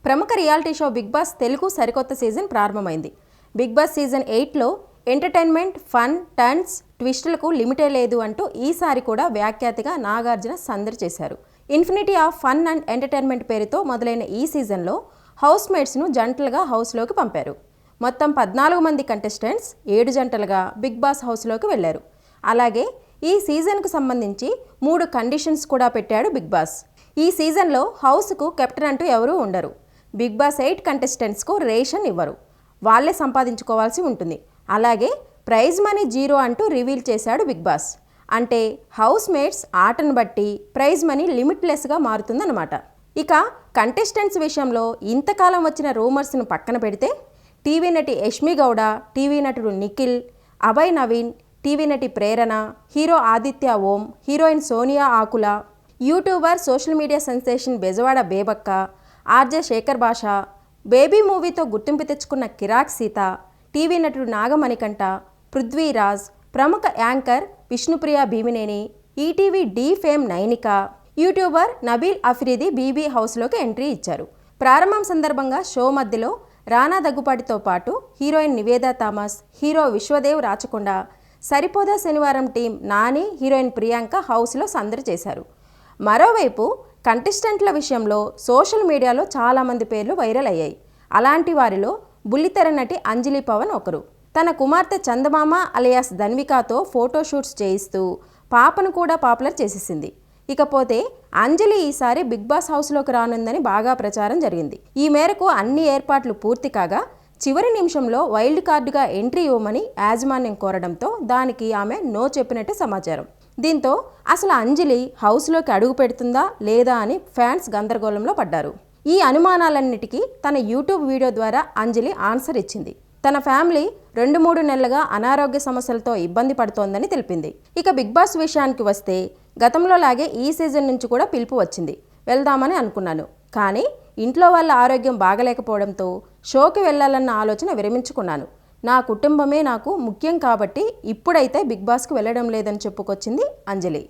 ప్రముఖ reality show Bigg Boss Telugu సరికొత్త season ప్రారంభమైంది. బిగ్ బాస్ సీజన్ 8లో ఎంటర్టైన్మెంట్, ఫన్, టర్న్స్, ట్విస్టులకు లిమిటే లేదు అంటూ ఈసారి కూడా వ్యాఖ్యాతిగా నాగార్జున సందడి చేశారు. Infinity of fun and entertainment పేరుతో మొదలైన ఈ సీజన్లో హౌస్ మేట్స్ను జంటలుగా హౌస్లోకి పంపారు. మొత్తం 14 మంది కంటెస్టెంట్స్ 7 జంటలుగా బిగ్ బాస్ హౌస్లోకి వెళ్లారు. అలాగే ఈ సీజన్కు సంబంధించి 3 కండిషన్స్ కూడా పెట్టాడు బిగ్ బాస్. ఈ సీజన్లో హౌస్కు కెప్టెన్ అంటూ ఎవరూ ఉండరు. బిగ్ బాస్ 8 కంటెస్టెంట్స్కు రేషన్ ఇవ్వరు, వాళ్లే సంపాదించుకోవాల్సి ఉంటుంది. అలాగే ప్రైజ్ మనీ 0 అంటూ రివీల్ చేశాడు బిగ్ బాస్. అంటే హౌస్ మేట్స్ ఆటను బట్టి ప్రైజ్ మనీ లిమిట్లెస్గా మారుతుందన్నమాట. ఇక కంటెస్టెంట్స్ విషయంలో ఇంతకాలం వచ్చిన రూమర్స్ను పక్కన పెడితే టీవీ నటి యష్మి గౌడ, టీవీ నటుడు నిఖిల్, అభయ్ నవీన్, టీవీ నటి Prerana, hero Aditya Om, heroine Sonia Akula, YouTuber social media sensation Bezawada Bebakka, RJ Shekhar Basha, Baby మూవీతో గుర్తింపు తెచ్చుకున్న కిరాక్ సీత, టీవీ నటుడు నాగమణికంఠ, పృథ్వీరాజ్, ప్రముఖ anchor Vishnupriya Bhimineni, ETV Dhee fame Nainika, YouTuber Nabeel Afridi BB హౌస్లోకి ఎంట్రీ ఇచ్చారు. ప్రారంభం సందర్భంగా షో మధ్యలో రానా దగ్గుపాటితో పాటు heroine Niveda Thomas, hero Vishwadev Rachakonda, Saripodhaa Sanivaaram team Nani, heroine Priyanka హౌస్లో సందడి చేశారు. మరోవైపు కంటెస్టెంట్ల విషయంలో సోషల్ మీడియాలో చాలామంది పేర్లు వైరల్ అయ్యాయి. అలాంటి వారిలో బుల్లితెర నటి అంజలి పవన్ ఒకరు. తన కుమార్తె చందమామ అలియాస్ ధన్వికాతో ఫోటోషూట్స్ చేయిస్తూ పాపను కూడా పాపులర్ చేసేసింది. ఇకపోతే అంజలి ఈసారి బిగ్ బాస్ హౌస్లోకి రానుందని బాగా ప్రచారం జరిగింది. ఈ మేరకు అన్ని ఏర్పాట్లు పూర్తి కాగా చివరి నిమిషంలో వైల్డ్ కార్డుగా ఎంట్రీ ఇవ్వమని యాజమాన్యం కోరడంతో దానికి ఆమె నో చెప్పినట్టు సమాచారం. దీంతో అసలు అంజలి హౌస్లోకి అడుగు పెడుతుందా లేదా అని ఫ్యాన్స్ గందరగోళంలో పడ్డారు. ఈ అనుమానాలన్నిటికీ తన యూట్యూబ్ వీడియో ద్వారా అంజలి ఆన్సర్ ఇచ్చింది. తన ఫ్యామిలీ 2-3 నెలలుగా అనారోగ్య సమస్యలతో ఇబ్బంది పడుతోందని తెలిపింది. ఇక బిగ్ బాస్ విషయానికి వస్తే గతంలో లాగే ఈ సీజన్ నుంచి కూడా పిలుపు వచ్చింది. వెళ్దామని అనుకున్నాను, కానీ ఇంట్లో వాళ్ళ ఆరోగ్యం బాగలేకపోవడంతో షోకి వెళ్లాలన్న ఆలోచన విరమించుకున్నాను. నా కుటుంబమే నాకు ముఖ్యం కాబట్టి ఇప్పుడైతే బిగ్ బాస్కి వెళ్ళడం లేదని చెప్పుకొచ్చింది అంజలి.